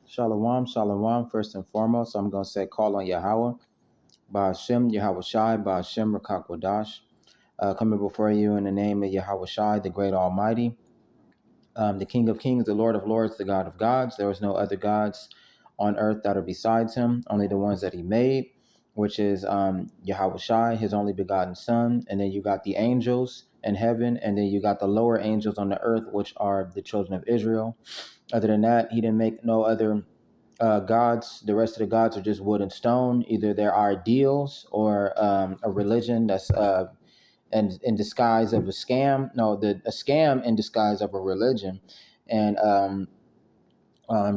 Shalom, shalom. First and foremost, I'm going to say call on Yahweh, Ba'ashem, Yahweh Shai, Ba'ashem, Rakakwadash. Coming before you in the name of Yahweh Shai, the great Almighty, the King of Kings, the Lord of Lords, the God of gods. There is no other gods on earth that are besides him, only the ones that he made, which is Yahweh Shai, his only begotten Son. And then you got the angels in heaven, and then you got the lower angels on the earth, which are the children of Israel. Other than that, he didn't make no other gods. The rest of the gods are just wood and stone. Either they're ideals or a religion that's in disguise of a scam. No, a scam in disguise of a religion, and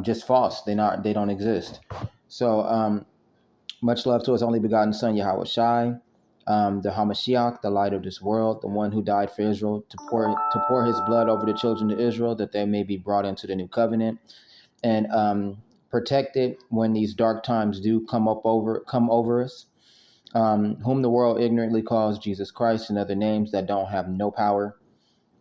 just false. They don't exist. So much love to his only begotten Son Yahweh Shai, the Hamashiach, the light of this world, the one who died for Israel to pour his blood over the children of Israel, that they may be brought into the new covenant and protected when these dark times do come over us, whom the world ignorantly calls Jesus Christ and other names that don't have no power,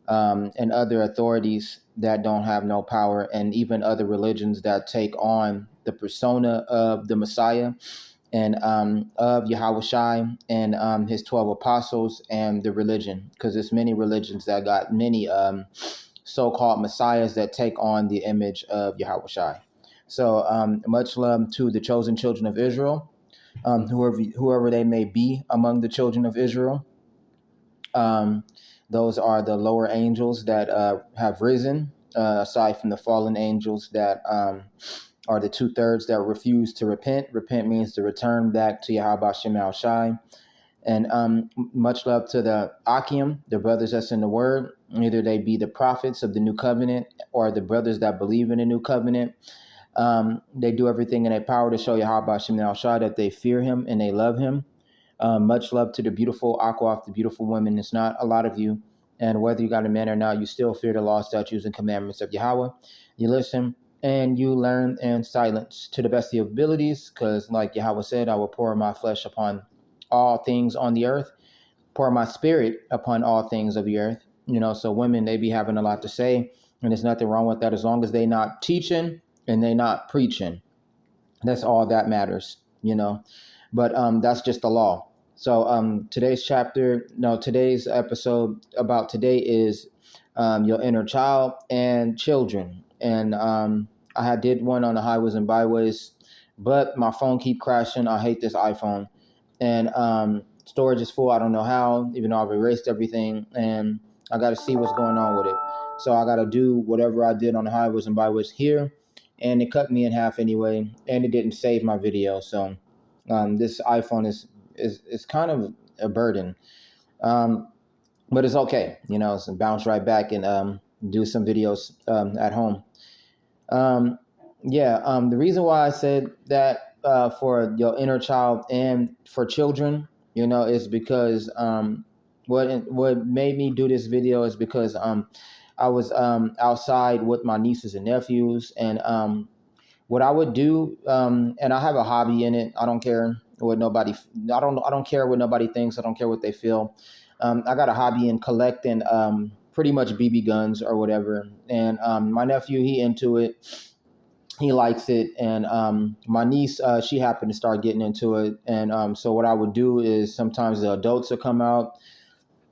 and other authorities that don't have no power, and even other religions that take on the persona of the Messiah and of Yahweh Shai and his 12 apostles and the religion, because there's many religions that got many so-called messiahs that take on the image of Yahweh Shai. So much love to the chosen children of Israel, whoever they may be among the children of Israel. Those are the lower angels that have risen, aside from the fallen angels that are the 2/3 that refuse to repent. Repent means to return back to Yahweh Shem Shai. And much love to the Akim, the brothers that's in the word. Either they be the prophets of the new covenant or the brothers that believe in the new covenant. They do everything in their power to show Yahweh Shem Shai that they fear him and they love him. Much love to the beautiful Akwaf, the beautiful women. It's not a lot of you. And whether you got a man or not, you still fear the law, statutes, and commandments of Yahweh. You listen and you learn in silence to the best of your abilities, because like Yahweh said, I will pour my flesh upon all things on the earth, pour my spirit upon all things of the earth. So women, they be having a lot to say, and there's nothing wrong with that as long as they not teaching and they not preaching. That's all that matters, But that's just the law. So today's episode about today is your inner child and children. And I did one on the highways and byways, but my phone keep crashing. I hate this iPhone. And storage is full. I don't know how, even though I've erased everything. And I got to see what's going on with it. So I got to do whatever I did on the highways and byways here. And it cut me in half anyway. And it didn't save my video. So this iPhone is kind of a burden, but it's okay. It's bounce right back and do some videos at home. The reason why I said that for your inner child and for children, is because what made me do this video is because I was outside with my nieces and nephews, and what I would do, and I have a hobby in it. I don't care what nobody. I don't care what nobody thinks. I don't care what they feel. I got a hobby in collecting pretty much BB guns or whatever. And my nephew, he into it. He likes it. And my niece, she happened to start getting into it. And so what I would do is sometimes the adults will come out,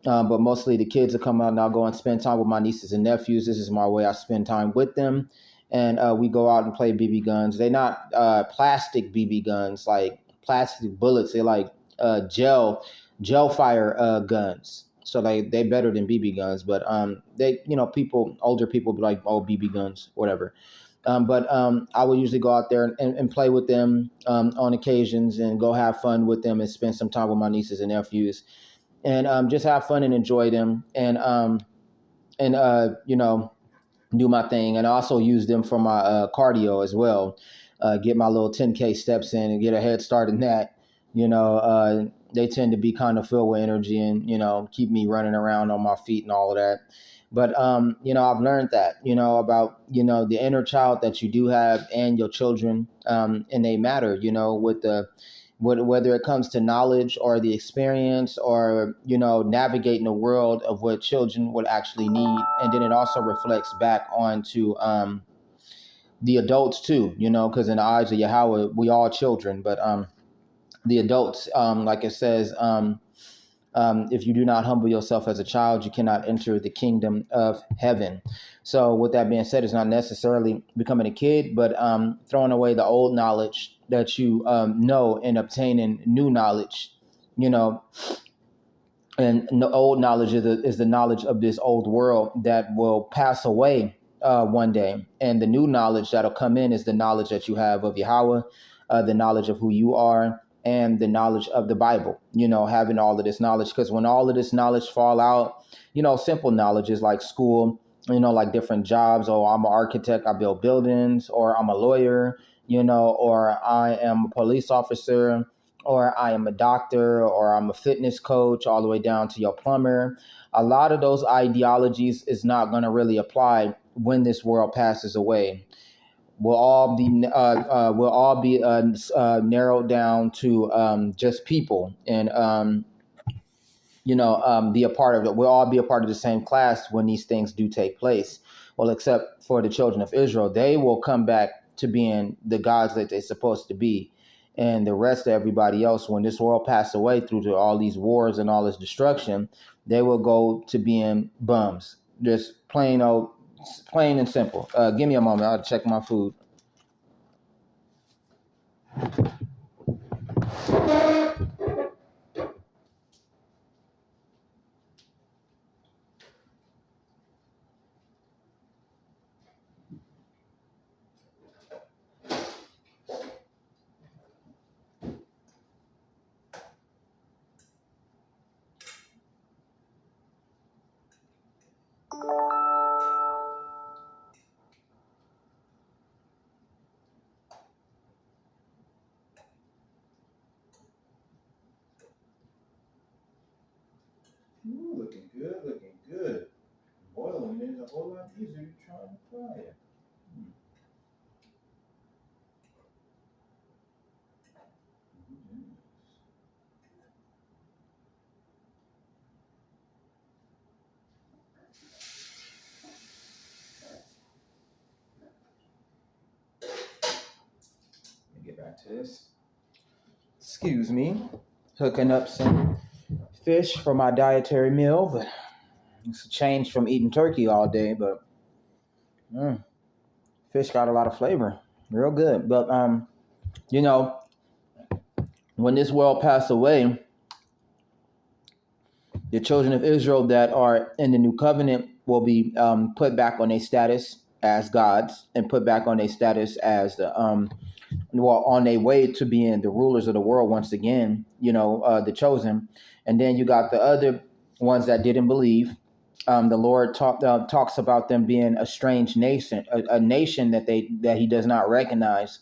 but mostly the kids will come out, and I'll go and spend time with my nieces and nephews. This is my way I spend time with them. And we go out and play BB guns. They're not plastic BB guns, like plastic bullets. They're like gel fire guns. So they better than BB guns. But they, older people be like, oh, BB guns, whatever. But I would usually go out there and play with them on occasions and go have fun with them and spend some time with my nieces and nephews and just have fun and enjoy them and do my thing, and also use them for my cardio as well. Get my little 10K steps in and get a head start in that. They tend to be kind of filled with energy and, keep me running around on my feet and all of that. But, I've learned that, about, the inner child that you do have and your children, and they matter, with whether it comes to knowledge or the experience or, navigating the world of what children would actually need. And then it also reflects back onto the adults too, because in the eyes of Yahweh, we all children, but the adults, like it says, if you do not humble yourself as a child, you cannot enter the kingdom of heaven. So with that being said, it's not necessarily becoming a kid, but throwing away the old knowledge that you know and obtaining new knowledge, you know, and the old knowledge is the knowledge of this old world that will pass away one day. And the new knowledge that'll come in is the knowledge that you have of Yahweh, the knowledge of who you are, and the knowledge of the Bible, having all of this knowledge. Because when all of this knowledge fall out, simple knowledge is like school, like different jobs. Oh, I'm an architect, I build buildings, or I'm a lawyer, or I am a police officer, or I am a doctor, or I'm a fitness coach, all the way down to your plumber. A lot of those ideologies is not going to really apply when this world passes away. We'll all be narrowed down to just people, and be a part of it. We'll all be a part of the same class when these things do take place. Well, except for the children of Israel, they will come back to being the gods that they're supposed to be. And the rest of everybody else, when this world passes away through to all these wars and all this destruction, they will go to being bums. Just plain and simple. Give me a moment. I'll check my food. Ooh, looking good, looking good. Boiling is a whole lot easier than trying to fry it. Let me get back to this. Excuse me. Hooking up some fish for my dietary meal, but it's a change from eating turkey all day, but fish got a lot of flavor. Real good. But when this world passed away, the children of Israel that are in the new covenant will be put back on a status as gods and put back on a status as the on their way to being the rulers of the world once again, the chosen. And then you got the other ones that didn't believe. The Lord talks about them being a strange nation, a nation that he does not recognize,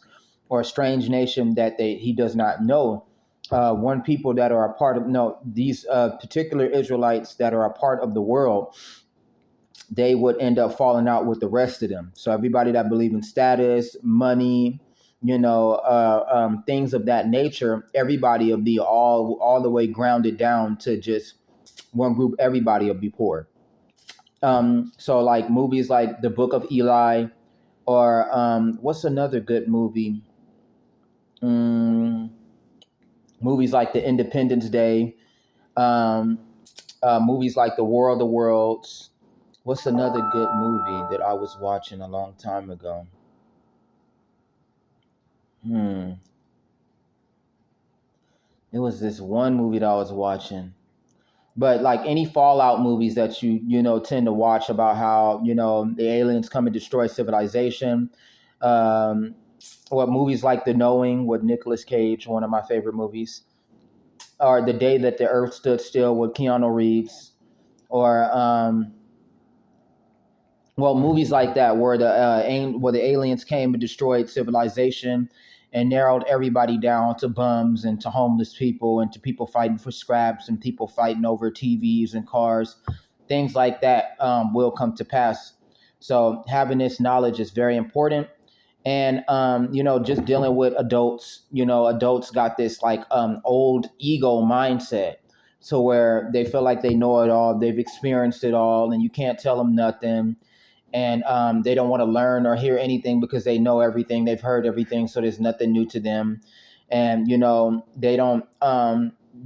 or a strange nation that he does not know. One people that are a part of these particular Israelites that are a part of the world, they would end up falling out with the rest of them. So everybody that believe in status, money, things of that nature, everybody will be all the way grounded down to just one group. Everybody will be poor. So like movies like The Book of Eli, or what's another good movie? Movies like The Independence Day, movies like The War of the Worlds. What's another good movie that I was watching a long time ago? It was this one movie that I was watching. But like any Fallout movies that you tend to watch about how, the aliens come and destroy civilization. What movies like The Knowing with Nicolas Cage, one of my favorite movies. Or The Day That the Earth Stood Still with Keanu Reeves. Or movies like that where the aliens came and destroyed civilization and narrowed everybody down to bums and to homeless people and to people fighting for scraps and people fighting over TVs and cars. Things like that will come to pass. So having this knowledge is very important. And, just dealing with adults, adults got this like old ego mindset. So where they feel like they know it all, they've experienced it all, and you can't tell them nothing. and they don't want to learn or hear anything because they know everything, they've heard everything, so there's nothing new to them. And they don't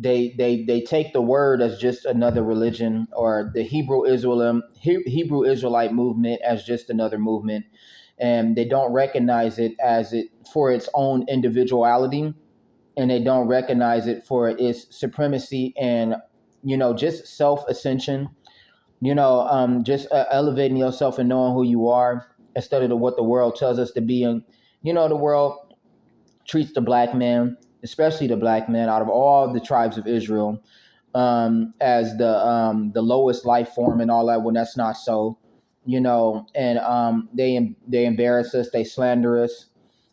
they take the word as just another religion, or the Hebrew Israelite movement as just another movement, and they don't recognize it as it for its own individuality, and they don't recognize it for its supremacy and just self ascension, just elevating yourself and knowing who you are instead of what the world tells us to be. And the world treats the black man, especially the black man, out of all the tribes of Israel, as the lowest life form and all that. When that's not so, and they embarrass us, they slander us.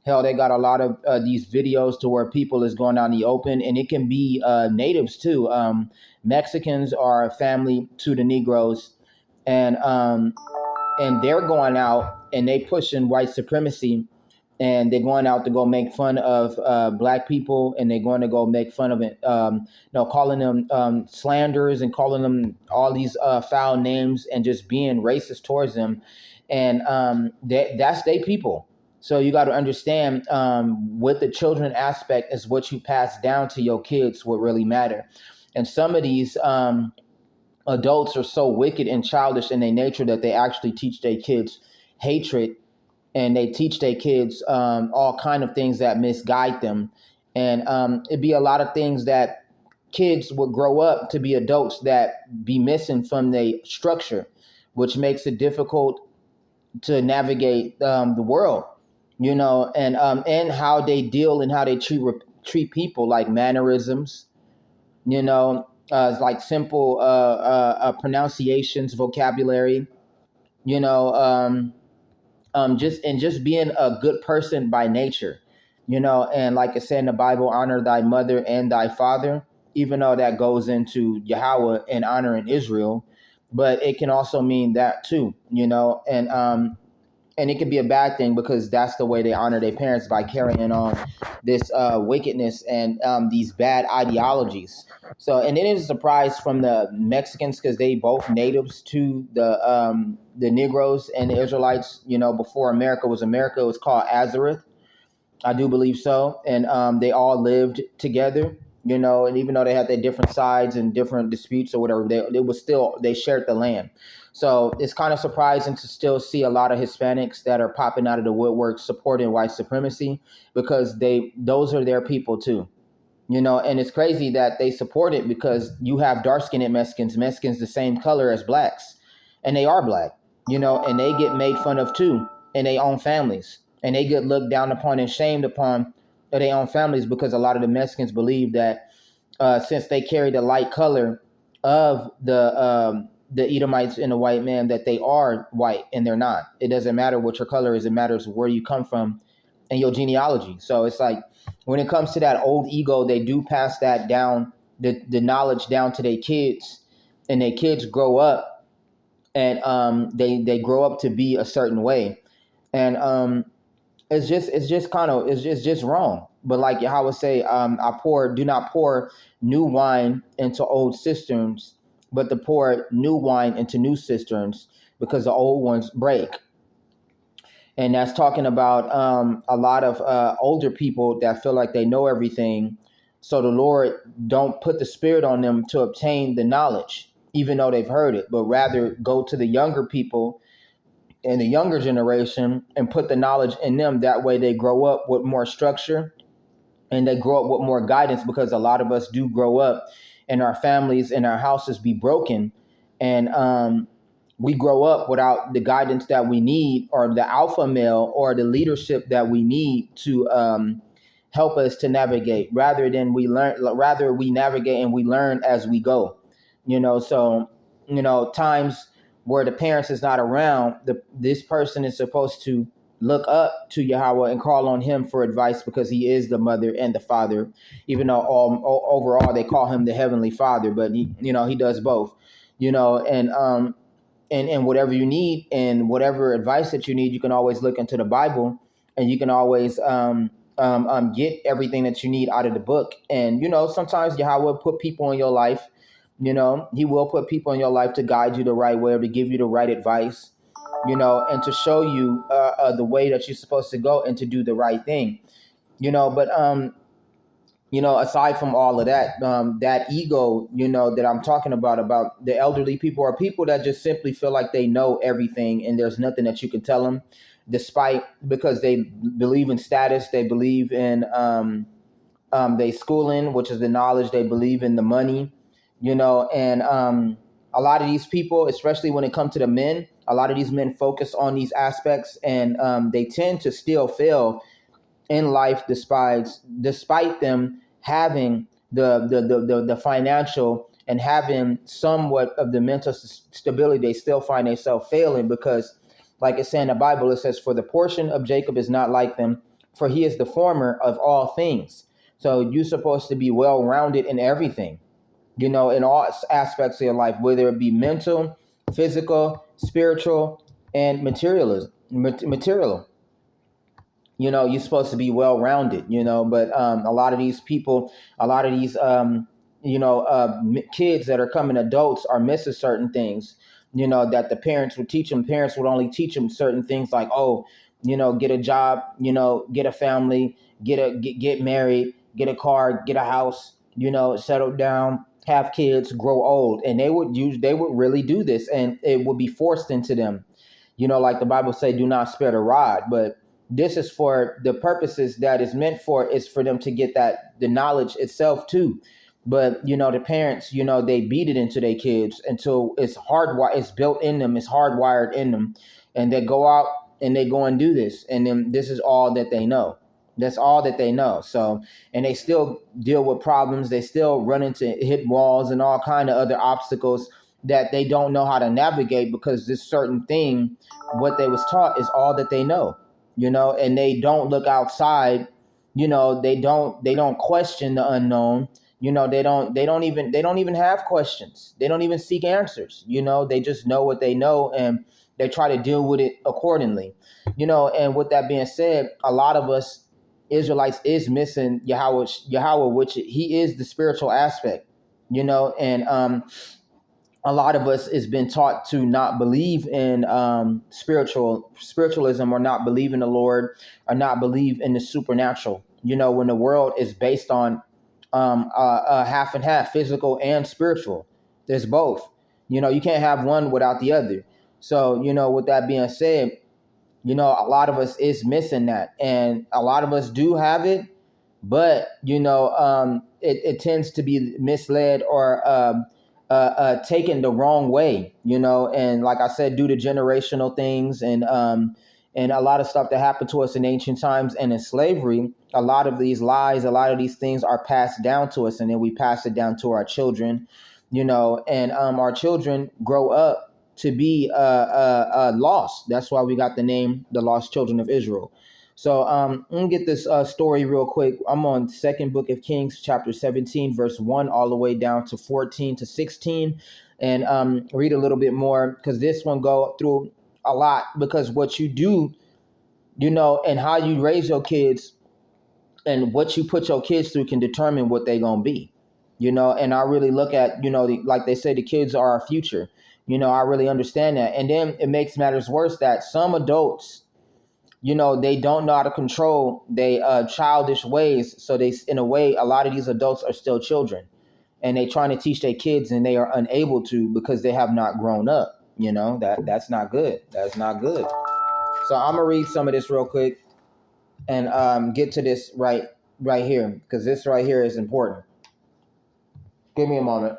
Hell, they got a lot of these videos to where people is going out in the open, and it can be natives too. Mexicans are a family to the Negroes, and they're going out and they pushing white supremacy, and they're going out to go make fun of black people, and they're going to go make fun of it, calling them slanders and calling them all these foul names and just being racist towards them, and that's their people. So you got to understand, with the children aspect is what you pass down to your kids what really matter. And some of these adults are so wicked and childish in their nature that they actually teach their kids hatred, and they teach their kids all kind of things that misguide them. And it'd be a lot of things that kids would grow up to be adults that be missing from their structure, which makes it difficult to navigate the world, and how they deal and how they treat people, like mannerisms, like simple pronunciations, vocabulary, just being a good person by nature, and like I said in the Bible, honor thy mother and thy father, even though that goes into Yahweh and honoring Israel, but it can also mean that too, and it could be a bad thing because that's the way they honor their parents, by carrying on this wickedness and these bad ideologies. So, and it is a surprise from the Mexicans because they both natives to the Negroes and the Israelites. Before America was America, it was called Azareth. I do believe so, and they all lived together. And even though they had their different sides and different disputes or whatever, they shared the land. So it's kind of surprising to still see a lot of Hispanics that are popping out of the woodwork supporting white supremacy, because those are their people too, and it's crazy that they support it because you have dark-skinned Mexicans the same color as blacks, and they are black, and they get made fun of too in their own families, and they get looked down upon and shamed upon in their own families, because a lot of the Mexicans believe that since they carry the light color of the Edomites and the white man, that they are white, and they're not. It doesn't matter what your color is. It matters where you come from and your genealogy. So it's like when it comes to that old ego, they do pass that down, the knowledge down to their kids, and their kids grow up and they grow up to be a certain way. And it's just wrong. But like Yahweh say, do not pour new wine into old cisterns, but to pour new wine into new cisterns, because the old ones break. And that's talking about a lot of older people that feel like they know everything. So the Lord don't put the spirit on them to obtain the knowledge, even though they've heard it, but rather go to the younger people in the younger generation and put the knowledge in them. That way they grow up with more structure and they grow up with more guidance, because a lot of us do grow up and our families and our houses be broken, and we grow up without the guidance that we need, or the alpha male, or the leadership that we need to help us to navigate, rather we navigate and we learn as we go. So times where the parents is not around, this person is supposed to look up to Yahweh and call on him for advice, because he is the mother and the father, even though overall they call him the heavenly father, but he does both, and whatever you need and whatever advice that you need, you can always look into the Bible, and you can always get everything that you need out of the book. And sometimes Yahweh will put people in your life. He will put people in your life to guide you the right way, or to give you the right advice. and to show you the way that you're supposed to go and to do the right thing, but aside from all of that, that ego, that I'm talking about the elderly people, are people that just simply feel like they know everything and there's nothing that you can tell them, despite because they believe in status, they believe in they schooling, which is the knowledge, they believe in the money, and a lot of these people, especially when it comes to the men, a lot of these men focus on these aspects, and they tend to still fail in life despite them having the financial and having somewhat of the mental stability. They still find themselves failing because, like it's saying in the Bible, it says, for the portion of Jacob is not like them, for he is the former of all things. So you're supposed to be well rounded in everything, in all aspects of your life, whether it be mental, physical, spiritual, and material. You're supposed to be well rounded, but a lot of these people, a lot of these kids that are coming adults are missing certain things, that the parents would teach them. Parents would only teach them certain things like, oh, get a job, get a family, get married, get a car, get a house, settle down, have kids, grow old. And they would really do this, and it would be forced into them, like the Bible say, do not spare the rod. But this is for the purposes that is meant for, is for them to get the knowledge itself too. But the parents, they beat it into their kids until it's built in them, it's hardwired in them, and they go out and they go and do this, and then this is all that they know. That's all that they know. So, and they still deal with problems, they still run into hit walls and all kind of other obstacles that they don't know how to navigate, because this certain thing, what they was taught, is all that they know, and they don't look outside, they don't question the unknown, they don't even have questions, they don't even seek answers, they just know what they know, and they try to deal with it accordingly. And with that being said, a lot of us Israelites is missing Yahweh, which he is the spiritual aspect, and a lot of us has been taught to not believe in spiritualism, or not believe in the Lord, or not believe in the supernatural. When the world is based on half and half, physical and spiritual. There's both. You can't have one without the other. So with that being said, a lot of us is missing that, and a lot of us do have it, but it tends to be misled, or taken the wrong way, and like I said, due to generational things, and a lot of stuff that happened to us in ancient times and in slavery. A lot of these lies, a lot of these things are passed down to us, and then we pass it down to our children, and our children grow up to be lost. That's why we got the name the Lost Children of Israel. So let me get this story real quick. I'm on Second Book of Kings, chapter 17, verse 1, all the way down to 14 to 16, and read a little bit more, because this one go through a lot, because what you do, and how you raise your kids and what you put your kids through can determine what they're going to be, and I really look at, like they say, the kids are our future. I really understand that. And then it makes matters worse that some adults, they don't know how to control their childish ways. So they, in a way, a lot of these adults are still children, and they trying to teach their kids, and they are unable to, because they have not grown up. That's not good. That's not good. So I'm gonna read some of this real quick, and get to this right here, because this right here is important. Give me a moment.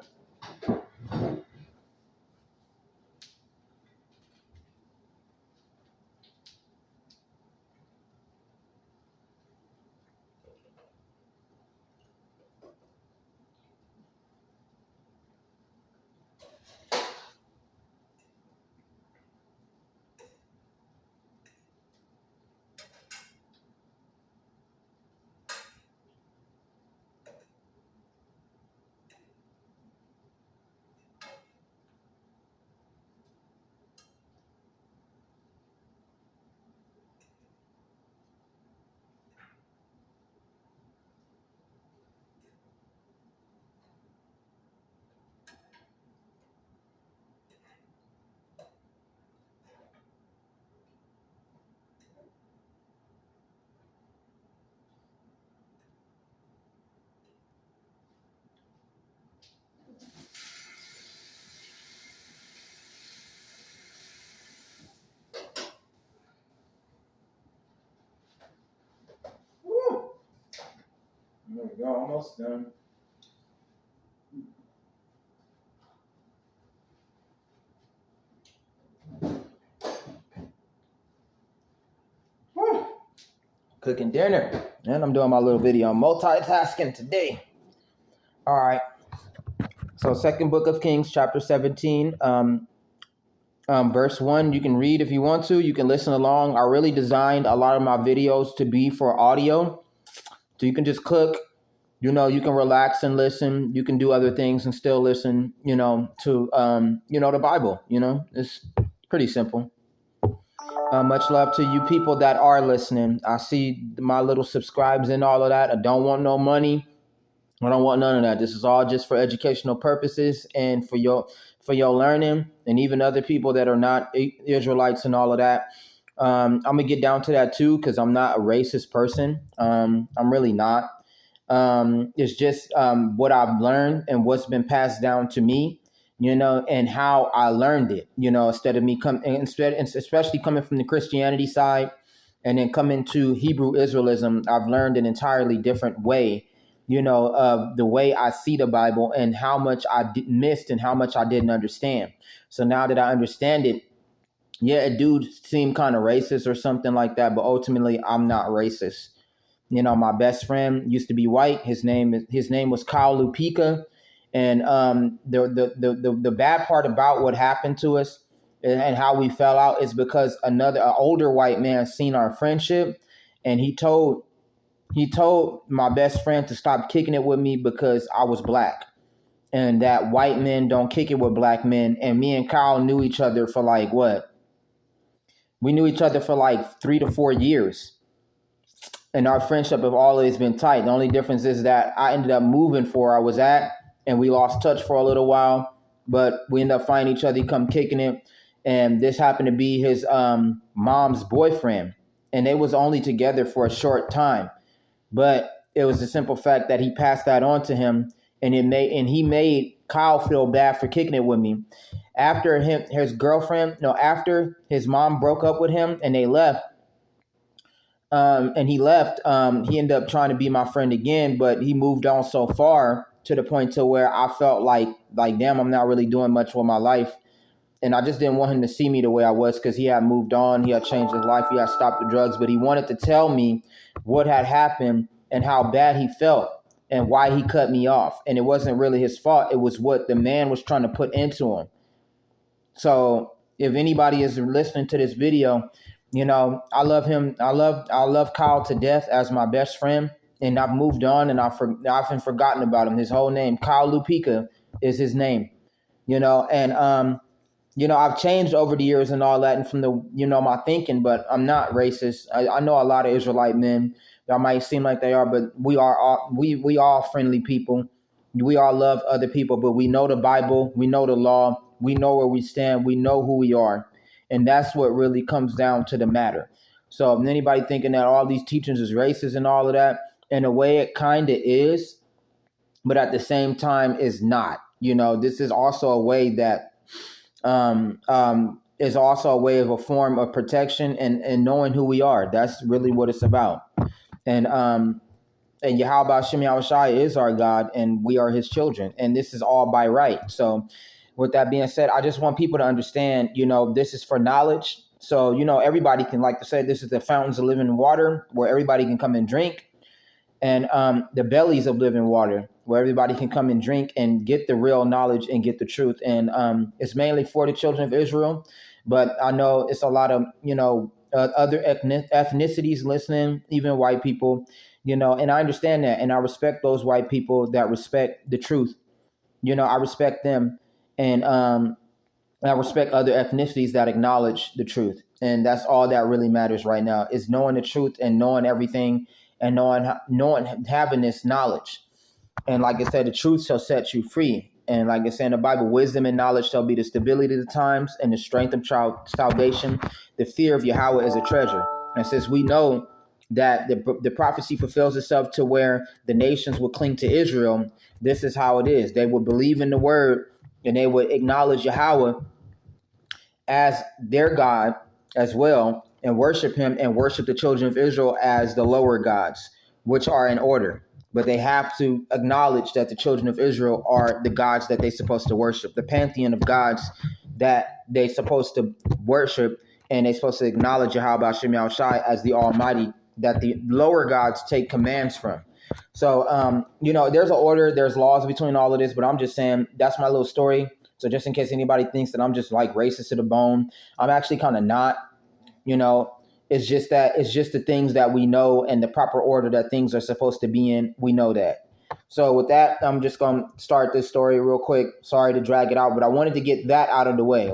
There we go, almost done. Whew. Cooking dinner. And I'm doing my little video on multitasking today. All right. So second book of Kings, chapter 17, verse 1. You can read if you want to. You can listen along. I really designed a lot of my videos to be for audio. So you can just cook. You can relax and listen. You can do other things and still listen, to, the Bible. It's pretty simple. Much love to you people that are listening. I see my little subscribes and all of that. I don't want no money. I don't want none of that. This is all just for educational purposes and for your learning, and even other people that are not Israelites and all of that. I'm gonna get down to that too, because I'm not a racist person. I'm really not. It's just what I've learned and what's been passed down to me, and how I learned it, instead of me especially coming from the Christianity side and then coming to Hebrew Israelism. I've learned an entirely different way, of the way I see the Bible and how much I missed and how much I didn't understand. So now that I understand it, yeah, it do seem kind of racist or something like that, but ultimately I'm not racist. My best friend used to be white. His name was Kyle Lupika. And the bad part about what happened to us and how we fell out is because an older white man seen our friendship, and he told my best friend to stop kicking it with me because I was black, and that white men don't kick it with black men. And me and Kyle knew each other for we knew each other for 3 to 4 years. And our friendship have always been tight. The only difference is that I ended up moving for where I was at, and we lost touch for a little while, but we ended up finding each other, come kicking it. And this happened to be his mom's boyfriend. And they was only together for a short time. But it was the simple fact that he passed that on to him, and he made Kyle feel bad for kicking it with me. After after his mom broke up with him and they left, he ended up trying to be my friend again, but he moved on so far to the point to where I felt like damn, I'm not really doing much with my life. And I just didn't want him to see me the way I was, because he had moved on, he had changed his life, he had stopped the drugs, but he wanted to tell me what had happened and how bad he felt and why he cut me off. And it wasn't really his fault. It was what the man was trying to put into him. So if anybody is listening to this video, I love him. I love Kyle to death as my best friend, and I've moved on, and I've forgotten about him. His whole name, Kyle Lupika, is his name. And I've changed over the years and all that, and from the my thinking, but I'm not racist. I know a lot of Israelite men that might seem like they are, but we are all friendly people. We all love other people, but we know the Bible, we know the law, we know where we stand, we know who we are. And that's what really comes down to the matter. So if anybody thinking that all these teachings is racist and all of that, in a way it kind of is, but at the same time is not. This is also a way that is also a way of a form of protection and knowing who we are. That's really what it's about. And Yahweh Shem Yahushai is our God, and we are his children. And this is all by right. So with that being said, I just want people to understand, this is for knowledge. So, everybody can, like I said, this is the fountains of living water where everybody can come and drink, and the bellies of living water where everybody can come and drink and get the real knowledge and get the truth. And it's mainly for the children of Israel, but I know it's a lot of, other ethnicities listening, even white people, and I understand that. And I respect those white people that respect the truth. I respect them. And I respect other ethnicities that acknowledge the truth. And that's all that really matters right now, is knowing the truth and knowing everything and knowing having this knowledge. And like I said, the truth shall set you free. And like I said in the Bible, wisdom and knowledge shall be the stability of the times and the strength of salvation. The fear of Yahweh is a treasure. And since we know that the prophecy fulfills itself to where the nations will cling to Israel, this is how it is. They will believe in the word, and they would acknowledge Yahweh as their God as well, and worship him and worship the children of Israel as the lower gods, which are in order. but they have to acknowledge that the children of Israel are the gods that they're supposed to worship, the pantheon of gods that they're supposed to worship, and they're supposed to acknowledge Yahweh Hashem Shai as the Almighty that the lower gods take commands from. So, there's an order, there's laws between all of this, but I'm just saying that's my little story. So just in case anybody thinks that I'm just like racist to the bone, I'm actually kind of not. It's just the things that we know and the proper order that things are supposed to be in. We know that. So with that, I'm just going to start this story real quick. Sorry to drag it out, but I wanted to get that out of the way.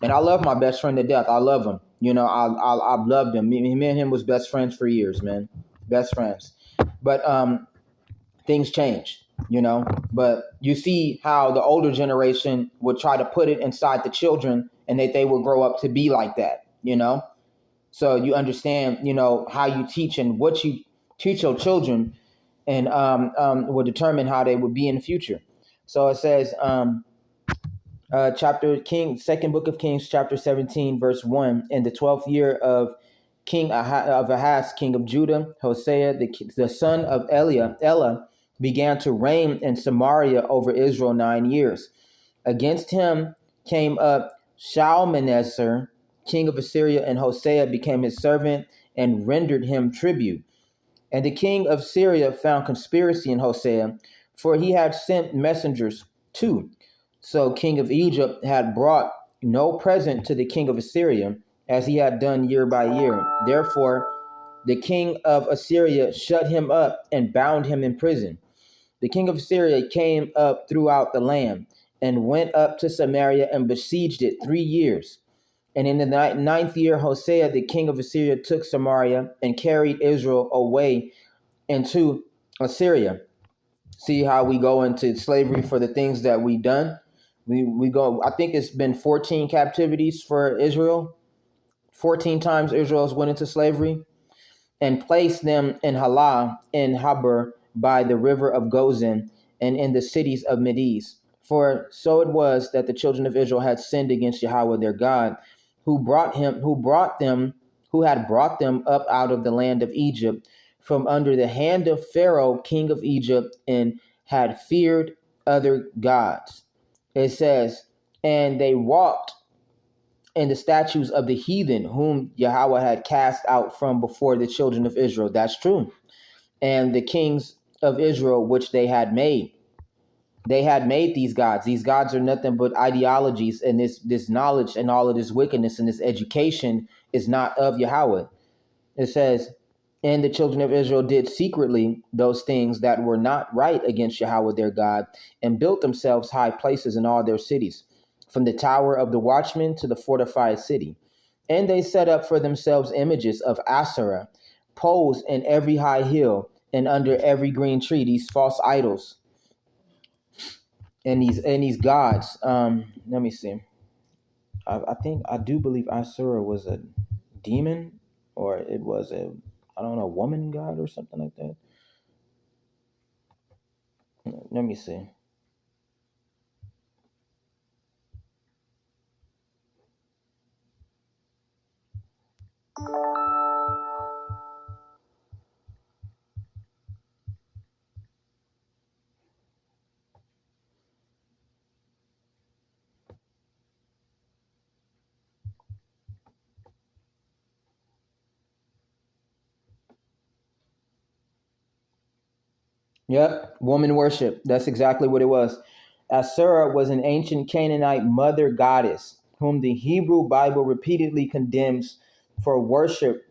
And I love my best friend to death. I love him. I've loved him. Me and him was best friends for years, man. Best friends. But things change, But you see how the older generation would try to put it inside the children and that they would grow up to be like that, So you understand, how you teach and what you teach your children and will determine how they would be in the future. So it says, second book of Kings, chapter 17, verse 1, in the 12th year of Ahaz, king of Judah, Hosea, the son of Elah, began to reign in Samaria over Israel 9 years. Against him came up Shalmaneser, king of Assyria, and Hosea became his servant and rendered him tribute. And the king of Syria found conspiracy in Hosea, for he had sent messengers too. So king of Egypt had brought no present to the king of Assyria, as he had done year by year. Therefore, the king of Assyria shut him up and bound him in prison. The king of Assyria came up throughout the land and went up to Samaria and besieged it 3 years. And in the ninth year, Hosea, the king of Assyria, took Samaria and carried Israel away into Assyria. See how we go into slavery for the things that we done? We go, I think it's been 14 captivities for Israel. 14 times Israel's went into slavery, and placed them in Halah, in Habur, by the river of Gozan, and in the cities of Medes. For so it was that the children of Israel had sinned against Yahweh their God, who had brought them up out of the land of Egypt from under the hand of Pharaoh, king of Egypt, and had feared other gods. It says, and they walked in the statues of the heathen whom Yahweh had cast out from before the children of Israel. That's true. And the kings of Israel, which they had made. They had made these gods. These gods are nothing but ideologies, and this knowledge and all of this wickedness and this education is not of Yahweh. It says, and the children of Israel did secretly those things that were not right against Yahweh their God, and built themselves high places in all their cities, from the tower of the watchman to the fortified city. And they set up for themselves images of Asherah, poles in every high hill and under every green tree, these false idols and these gods. Let me see. I do believe Asherah was a demon, or it was a woman god or something like that. Let me see. Yep, woman worship. That's exactly what it was. Asherah was an ancient Canaanite mother goddess whom the Hebrew Bible repeatedly condemns for worship.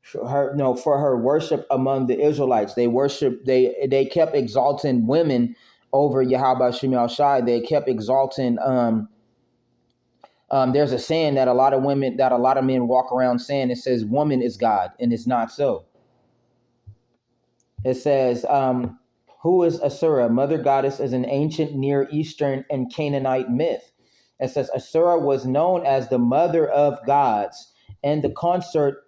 For her worship among the Israelites. They kept exalting women over Yahweh Shem Shai. They kept exalting. There's a saying that a lot of men walk around saying. It says woman is God, and it's not so. It says, who is Asherah? Mother goddess is an ancient Near Eastern and Canaanite myth. It says Asherah was known as the mother of gods and the consort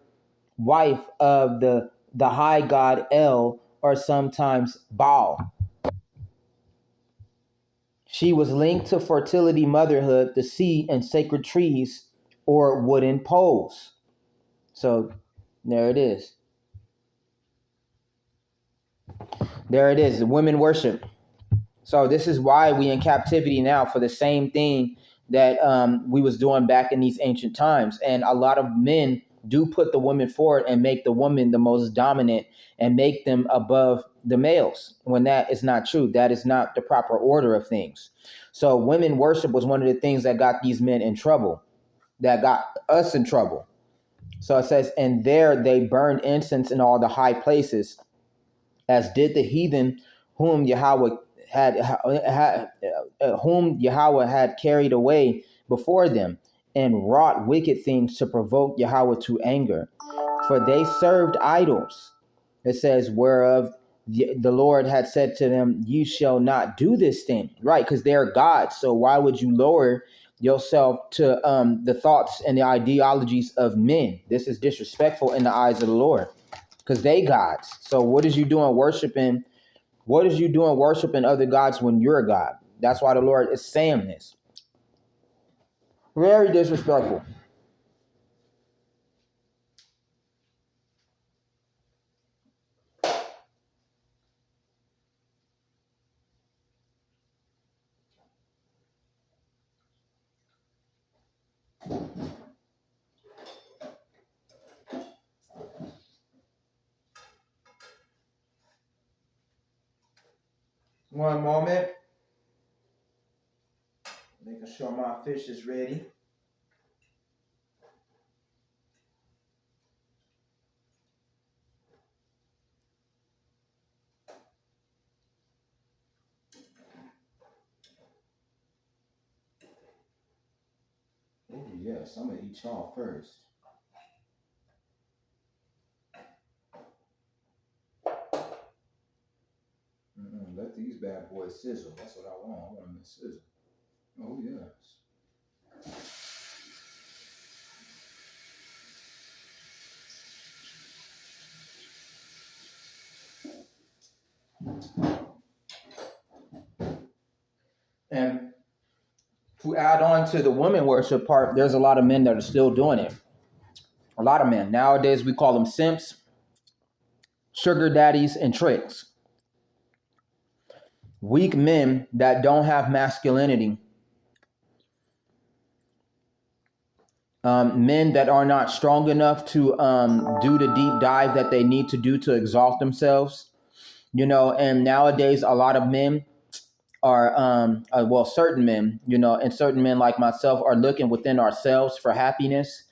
wife of the high god El, or sometimes Baal. She was linked to fertility, motherhood, the sea, and sacred trees or wooden poles. So there it is. There it is, women worship. So this is why we in captivity now for the same thing that we was doing back in these ancient times. And a lot of men do put the women forward and make the woman the most dominant and make them above the males when that is not true. That is not the proper order of things. So women worship was one of the things that got these men in trouble, that got us in trouble. So it says, and there they burned incense in all the high places, as did the heathen whom Yahweh had carried away before them, and wrought wicked things to provoke Yahweh to anger. For they served idols. It says, whereof the Lord had said to them, you shall not do this thing. Right, because they're gods. So why would you lower yourself to the thoughts and the ideologies of men? This is disrespectful in the eyes of the Lord, because they gods. So what is you doing worshiping? What is you doing worshiping other gods when you're a god? That's why the Lord is saying this. Very disrespectful. One moment. Making sure my fish is ready. Oh yes, I'm gonna eat y'all first. Let these bad boys sizzle. That's what I want. I want them to sizzle. Oh yes. And to add on to the women worship part, there's a lot of men that are still doing it. A lot of men. Nowadays we call them simps, sugar daddies, and tricks. Weak men that don't have masculinity. Men that are not strong enough to do the deep dive that they need to do to exalt themselves. And nowadays a lot of men are certain men, and certain men like myself are looking within ourselves for happiness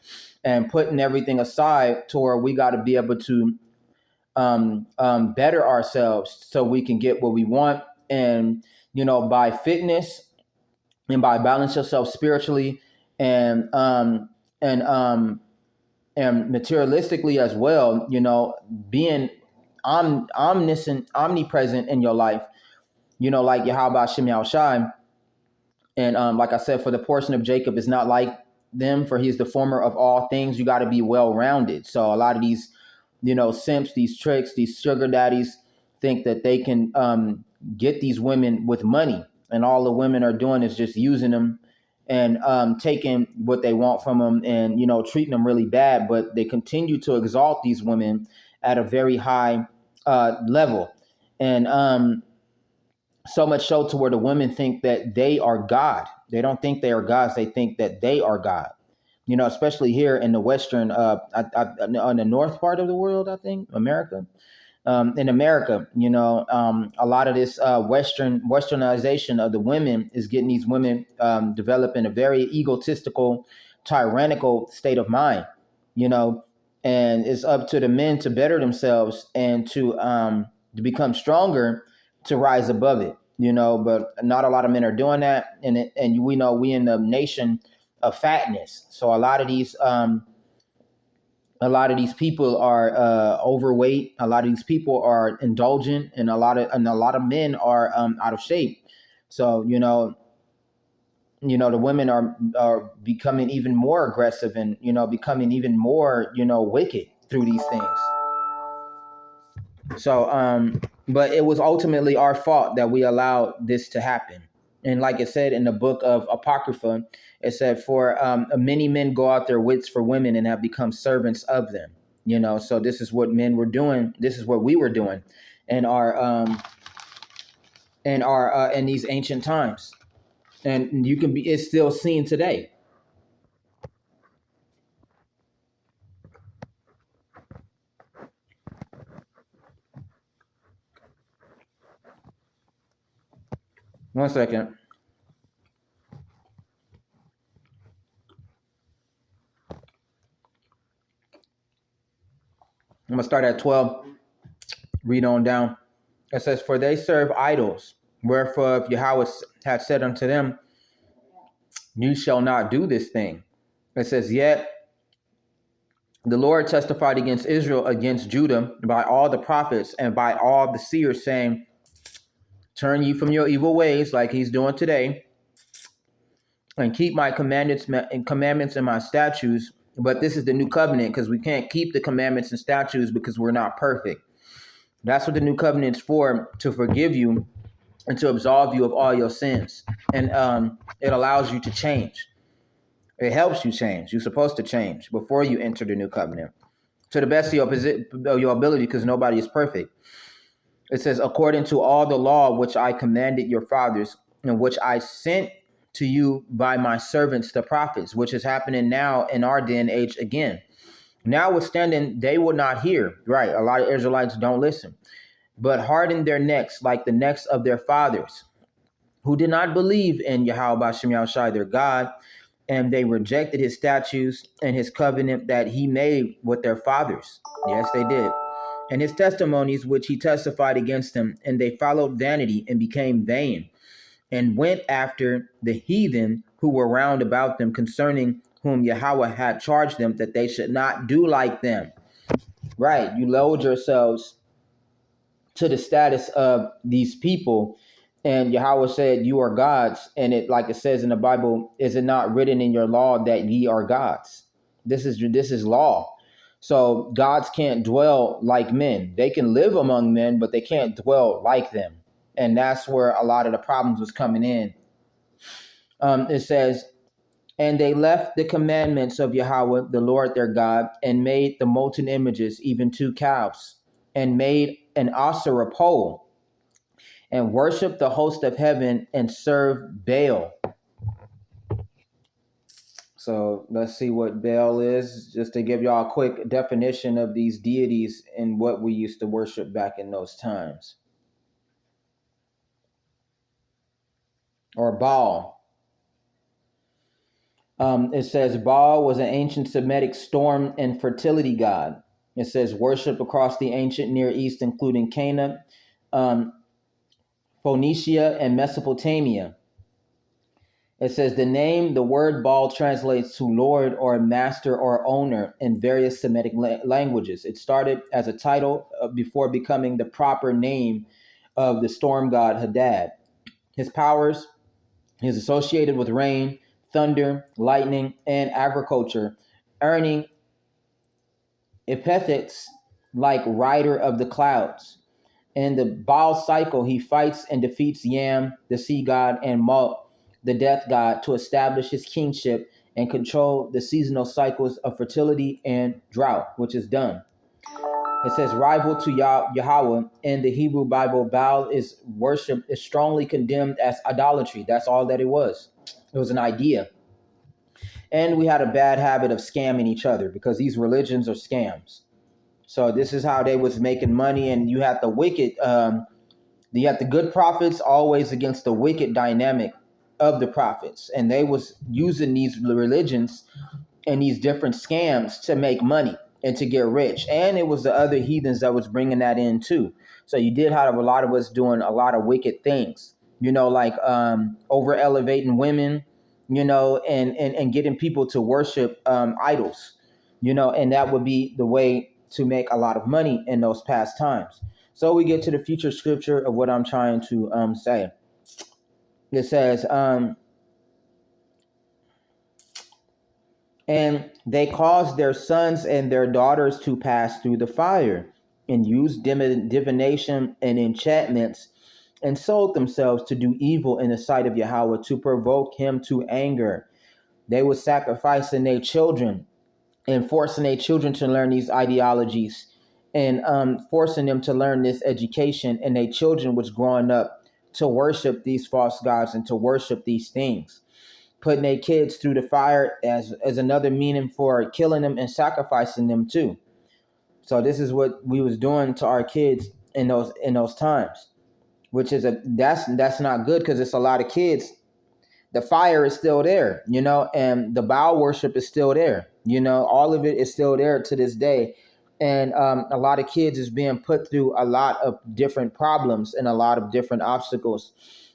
and putting everything aside to where we got to be able to better ourselves so we can get what we want. And by fitness and by balance yourself spiritually and and materialistically as well, being omniscient, omnipresent in your life, like Yahweh Shem Yahushai. And like I said, for the portion of Jacob is not like them, for he is the former of all things. You got to be well-rounded. So a lot of these, simps, these tricks, these sugar daddies think that they can get these women with money. And all the women are doing is just using them and taking what they want from them and, treating them really bad. But they continue to exalt these women at a very high level. And so much so to where the women think that they are God. They don't think they are gods. They think that they are God. Especially here in the Western, on the north part of the world, I think, America. In America, a lot of this westernization of the women is getting these women developing a very egotistical, tyrannical state of mind, and it's up to the men to better themselves and to become stronger, to rise above it, but not a lot of men are doing that. And we know we in the nation of fatness. So a lot of these people are overweight. A lot of these people are indulgent, and a lot of men are out of shape. So the women are becoming even more aggressive and becoming even more wicked through these things. So but it was ultimately our fault that we allowed this to happen. And like it said in the book of Apocrypha, it said, for many men go out their wits for women and have become servants of them. So this is what men were doing. This is what we were doing. in in these ancient times, and it's still seen today. One second. I'm gonna start at 12. Read on down. It says, "For they serve idols, wherefore if Yahweh had said unto them, you shall not do this thing." It says, "Yet the Lord testified against Israel, against Judah, by all the prophets and by all the seers, saying, turn ye from your evil ways," like he's doing today, "and keep my commandments and my statutes." But this is the new covenant, because we can't keep the commandments and statutes because we're not perfect. That's what the new covenant is for, to forgive you and to absolve you of all your sins. And it allows you to change. It helps you change. You're supposed to change before you enter the new covenant, to the best of your ability, because nobody is perfect. It says, "According to all the law which I commanded your fathers, and which I sent to you by my servants the prophets," which is happening now in our day and age again. "Notwithstanding, they will not hear." Right, a lot of Israelites don't listen, "but harden their necks like the necks of their fathers, who did not believe in Yahweh B'Shem Yahushai their God, and they rejected his statutes and his covenant that he made with their fathers." Yes, they did. "And his testimonies which he testified against them, and they followed vanity and became vain, and went after the heathen who were round about them, concerning whom Yahweh had charged them that they should not do like them." Right, you lowered yourselves to the status of these people, and Yahweh said, "You are gods." And it, like it says in the Bible, "Is it not written in your law that ye are gods?" This is law. So gods can't dwell like men. They can live among men, but they can't dwell like them. And that's where a lot of the problems was coming in. It says, "And they left the commandments of Yahweh, the Lord their God, and made the molten images, even 2 calves, and made an Asherah pole, and worshiped the host of heaven, and served Baal." So let's see what Baal is, just to give y'all a quick definition of these deities and what we used to worship back in those times. Or Baal. It says Baal was an ancient Semitic storm and fertility god. It says worship across the ancient Near East, including Canaan, Phoenicia, and Mesopotamia. It says the word Baal translates to Lord or master or owner in various Semitic languages. It started as a title before becoming the proper name of the storm god Hadad. His powers is associated with rain, thunder, lightning, and agriculture, earning epithets like rider of the clouds. In the Baal cycle, he fights and defeats Yam, the sea god, and Mut, the death god, to establish his kingship and control the seasonal cycles of fertility and drought, which is done. It says rival to Yahweh in the Hebrew Bible. Baal is strongly condemned as idolatry. That's all that it was. It was an idea. And we had a bad habit of scamming each other, because these religions are scams. So this is how they was making money. And you had the wicked, you had the good prophets always against the wicked dynamic of the prophets. And they was using these religions and these different scams to make money and to get rich. And it was the other heathens that was bringing that in too. So you did have a lot of us doing a lot of wicked things, like over elevating women, and getting people to worship idols, and that would be the way to make a lot of money in those past times. So we get to the future scripture of what I'm trying to say. It says, "And they caused their sons and their daughters to pass through the fire, and used divination and enchantments, and sold themselves to do evil in the sight of Yahweh, to provoke him to anger. They were sacrificing their children and forcing their children to learn these ideologies and forcing them to learn this education, and their children was growing up to worship these false gods and to worship these things, putting their kids through the fire as another meaning for killing them and sacrificing them too. So this is what we was doing to our kids in those times, which is that's not good, because it's a lot of kids. The fire is still there, and the Baal worship is still there. All of it is still there to this day. And a lot of kids is being put through a lot of different problems and a lot of different obstacles.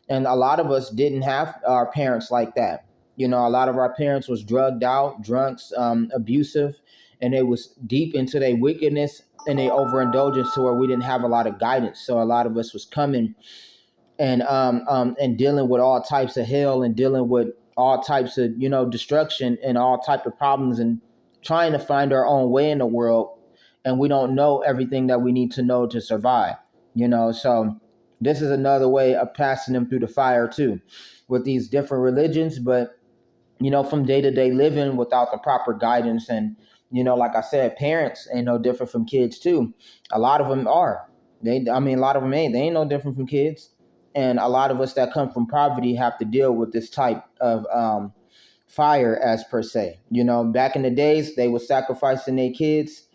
And a lot of us didn't have our parents like that. A lot of our parents was drugged out, drunks, abusive, and they was deep into their wickedness and their overindulgence, to where we didn't have a lot of guidance. So a lot of us was coming and dealing with all types of hell, and dealing with all types of destruction and all type of problems, and trying to find our own way in the world. And we don't know everything that we need to know to survive. So this is another way of passing them through the fire too, with these different religions. But from day-to-day living without the proper guidance, and like I said, parents ain't no different from kids too. A lot of them are. A lot of them ain't. They ain't no different from kids. And a lot of us that come from poverty have to deal with this type of fire, as per se. Back in the days, they were sacrificing their kids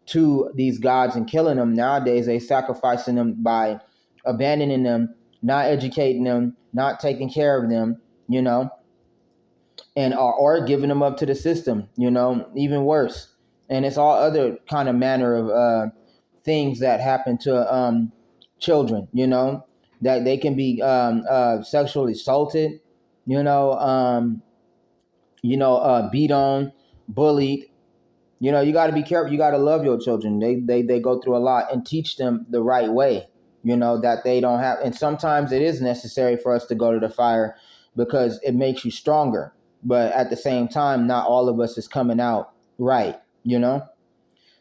to these gods and killing them. Nowadays, they sacrificing them by abandoning them, not educating them, not taking care of them, and or giving them up to the system, even worse. And it's all other kind of manner of things that happen to children, that they can be sexually assaulted, beat on, bullied. You got to be careful. You got to love your children. They go through a lot, and teach them the right way, that they don't have. And sometimes it is necessary for us to go to the fire, because it makes you stronger. But at the same time, not all of us is coming out right,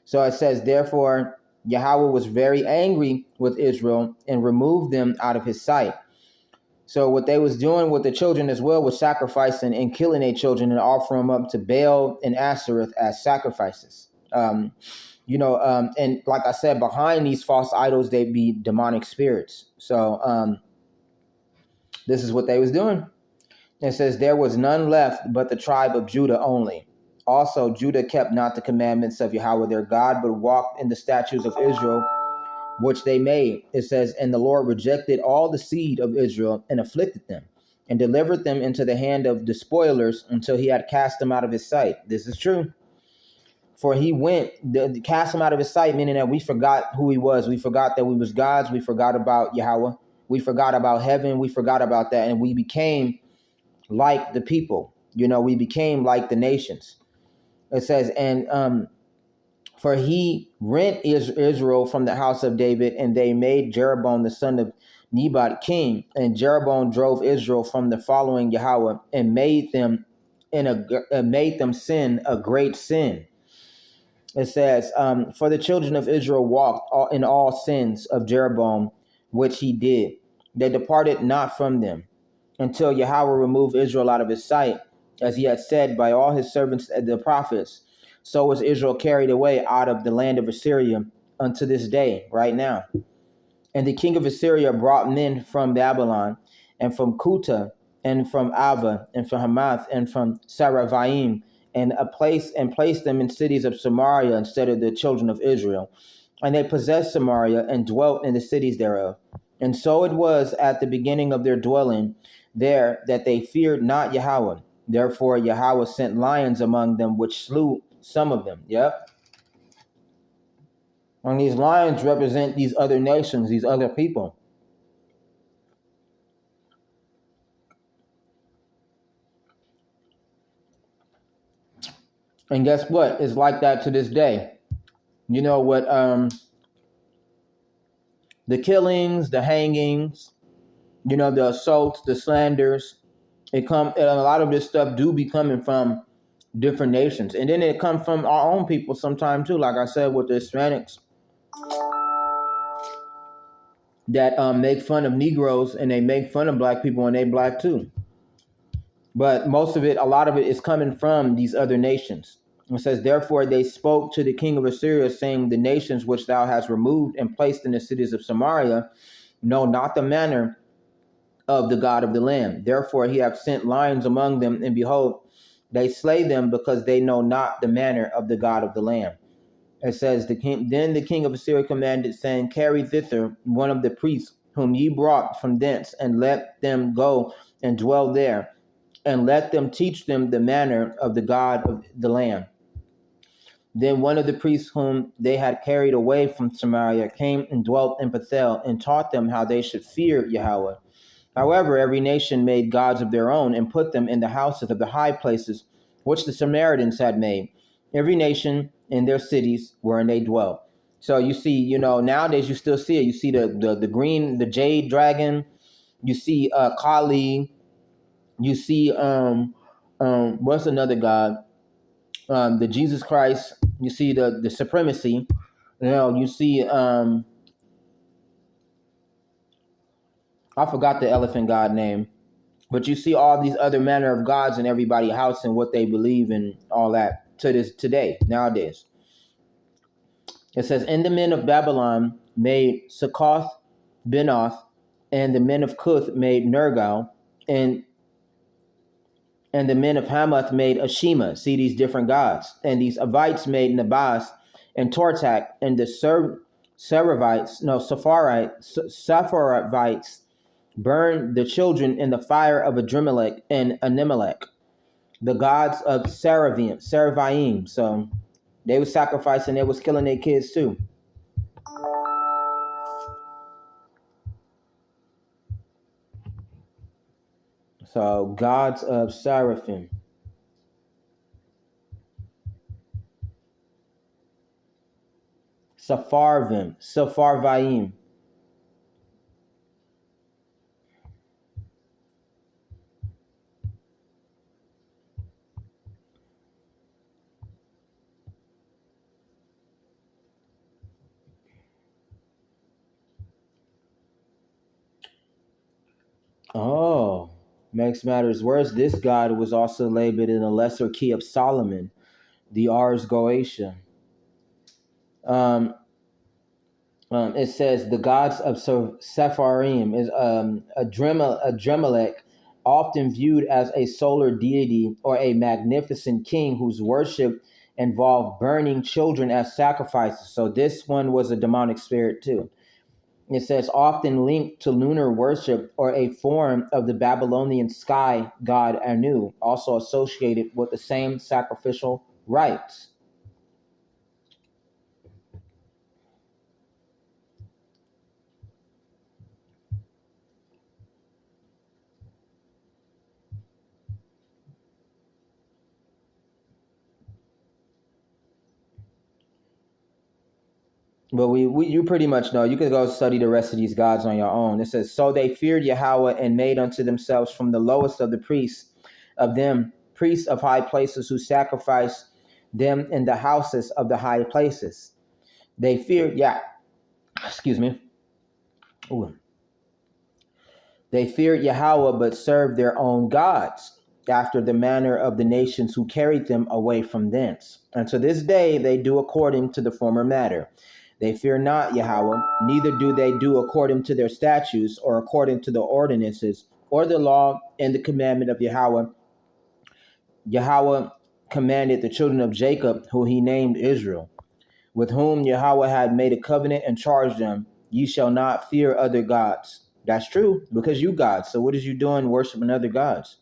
So it says, therefore, Yahweh was very angry with Israel and removed them out of his sight. So what they was doing with the children as well was sacrificing and killing their children and offering them up to Baal and Ashereth as sacrifices. And like I said, behind these false idols, they be demonic spirits. So this is what they was doing. It says, there was none left but the tribe of Judah only. Also, Judah kept not the commandments of Yahweh their God, but walked in the statutes of Israel, which they made. It says, and the Lord rejected all the seed of Israel and afflicted them, and delivered them into the hand of despoilers until he had cast them out of his sight. This is true. For he went, cast them out of his sight, meaning that we forgot who he was. We forgot that we was gods. We forgot about Yahweh. We forgot about heaven. We forgot about that. And we became like the people. We became like the nations. It says, and for he rent Israel from the house of David, and they made Jeroboam the son of Nebat king. And Jeroboam drove Israel from the following Yahweh, and made them sin a great sin. It says, for the children of Israel walked in all sins of Jeroboam, which he did. They departed not from them, until Yahweh removed Israel out of his sight, as he had said by all his servants the prophets. So was Israel carried away out of the land of Assyria unto this day, right now. And the king of Assyria brought men from Babylon, and from Kuta, and from Ava, and from Hamath, and from Saravaim, and placed them in cities of Samaria instead of the children of Israel. And they possessed Samaria, and dwelt in the cities thereof. And so it was at the beginning of their dwelling there, that they feared not Yahweh. Therefore Yahweh sent lions among them, which slew some of them. Yep. And these lions represent these other nations, these other people. And guess what? It's like that to this day. You know what? The killings, the hangings, the assaults, the slanders. A lot of this stuff do be coming from different nations, and then it comes from our own people sometimes too. Like I said, with the Hispanics that make fun of Negroes, and they make fun of black people, and they black too. But a lot of it is coming from these other nations. It says, therefore they spoke to the king of Assyria, saying, the nations which thou hast removed and placed in the cities of Samaria know not the manner of the God of the land. Therefore he hath sent lions among them, and behold, they slay them, because they know not the manner of the God of the land. It says, then the king of Assyria commanded, saying, carry thither one of the priests whom ye brought from thence, and let them go and dwell there, and let them teach them the manner of the God of the land. Then one of the priests whom they had carried away from Samaria came and dwelt in Bethel, and taught them how they should fear Yahweh. However, every nation made gods of their own, and put them in the houses of the high places which the Samaritans had made, every nation in their cities wherein they dwelt. So you see, nowadays you still see it. You see the green, the jade dragon. You see Kali. You see what's another god? The Jesus Christ. You see the supremacy. You see I forgot the elephant god name. But you see all these other manner of gods in everybody's house and what they believe and all that to this today, nowadays. It says, and the men of Babylon made Succoth, Benoth, and the men of Cuth made Nergal, and the men of Hamath made Ashima. See these different gods. And these Avites made Nabas and Tortak, and the Sapharites burned the children in the fire of Adrimelech and Animelech, the gods of Saravaim. So they was sacrificing, they was killing their kids too. So gods of Seraphim. Sepharvaim. Oh, makes matters worse. This god was also labeled in a lesser key of Solomon, the Ars Goetia. It says the gods of Sepharim is Adremelech, often viewed as a solar deity or a magnificent king whose worship involved burning children as sacrifices. So this one was a demonic spirit too. It says often linked to lunar worship or a form of the Babylonian sky god Anu, also associated with the same sacrificial rites. But you pretty much know. You can go study the rest of these gods on your own. It says, so they feared Yahweh and made unto themselves from the lowest of the priests of them, priests of high places who sacrificed them in the houses of the high places. They feared, They feared Yahweh, but served their own gods, after the manner of the nations who carried them away from thence. And to this day they do according to the former matter. They fear not Yahweh, neither do they do according to their statutes, or according to the ordinances, or the law and the commandment of Yahweh. Yahweh commanded the children of Jacob, who he named Israel, with whom Yahweh had made a covenant and charged them, ye shall not fear other gods. That's true, because you gods. So what is you doing worshiping other gods?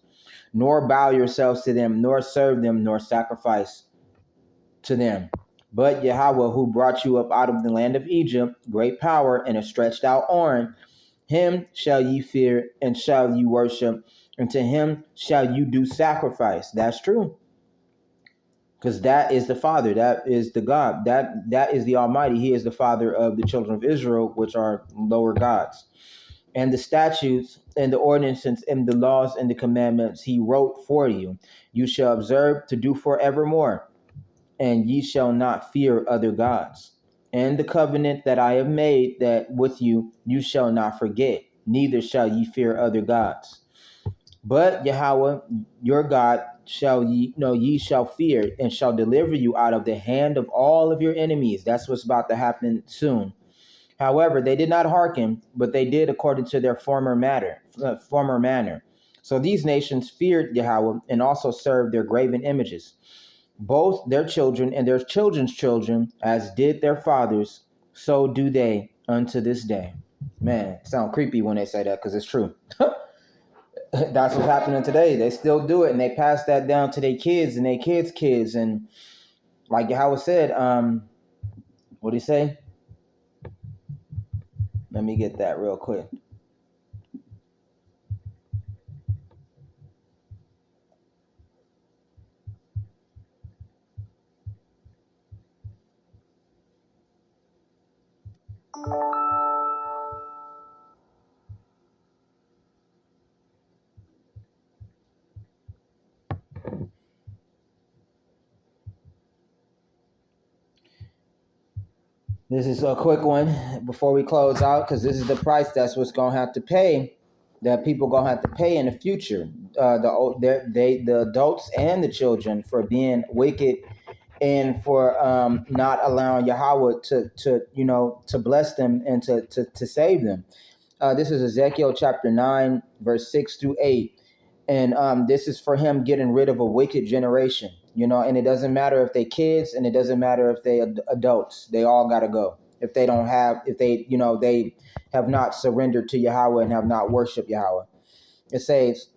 Nor bow yourselves to them, nor serve them, nor sacrifice to them. But Yahweh, who brought you up out of the land of Egypt, great power and a stretched out arm, him shall ye fear and shall ye worship, and to him shall you do sacrifice. That's true. Because that is the Father, that is the God, that is the Almighty. He is the Father of the children of Israel, which are lower gods. And the statutes and the ordinances and the laws and the commandments he wrote for you, you shall observe to do forevermore. And ye shall not fear other gods. And the covenant that I have made that with you, you shall not forget, neither shall ye fear other gods. But Yahweh, your God, shall ye know ye shall fear, and shall deliver you out of the hand of all of your enemies. That's what's about to happen soon. However, they did not hearken, but they did according to their former manner. So these nations feared Yahweh and also served their graven images, both their children and their children's children, as did their fathers, so do they unto this day. Man, it sound creepy when they say that, because it's true. That's what's happening today. They still do it, and they pass that down to their kids and their kids' kids. And like Yahweh said, what did he say? Let me get that real quick. This is a quick one before we close out, because this is the price that's what's going to have to pay, that people going to have to pay in the future. The adults and the children for being wicked and for not allowing Yahweh to bless them and to save them. This is Ezekiel chapter 9, verse 6 through 8. And this is for him getting rid of a wicked generation, and it doesn't matter if they kids and it doesn't matter if they adults. They all got to go. If they they have not surrendered to Yahweh and have not worshiped Yahweh. It says,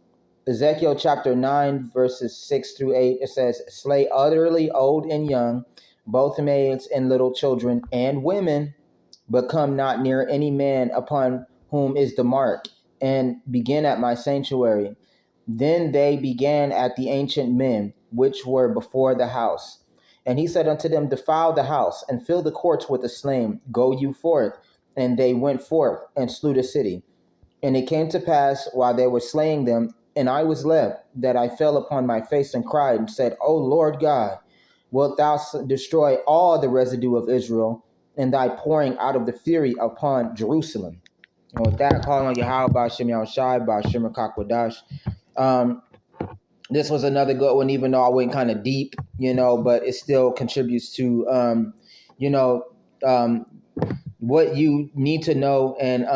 Ezekiel chapter 9, verses 6 through 8, it says, slay utterly old and young, both maids and little children and women, but come not near any man upon whom is the mark, and begin at my sanctuary. Then they began at the ancient men, which were before the house. And he said unto them, defile the house, and fill the courts with the slain. Go you forth. And they went forth, and slew the city. And it came to pass, while they were slaying them, and I was left, that I fell upon my face and cried, and said, O Lord God, wilt thou destroy all the residue of Israel, and thy pouring out of the fury upon Jerusalem? And with that, calling on Yahweh, Ba'ashem Yahushai, Ba'ashem Rakakwadash. This was another good one, even though I went kind of deep, but it still contributes to, what you need to know, and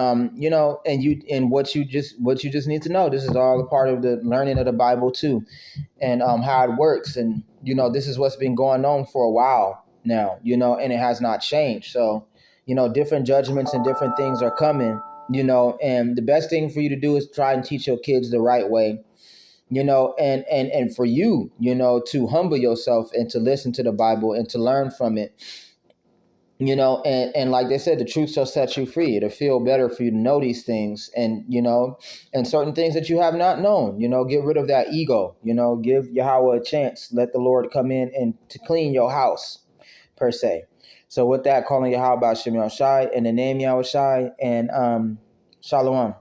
what you just need to know. This is all a part of the learning of the Bible too, and how it works. And this is what's been going on for a while now, and it has not changed. So different judgments and different things are coming, and the best thing for you to do is try and teach your kids the right way, and for you, to humble yourself and to listen to the Bible and to learn from it. And like they said, the truth shall set you free. It'll feel better for you to know these things, and and certain things that you have not known. Get rid of that ego. Give Yahweh a chance. Let the Lord come in and to clean your house, per se. So with that, calling Yahweh Ba'ashem Yahushai in the name Yahushai, and Shalom.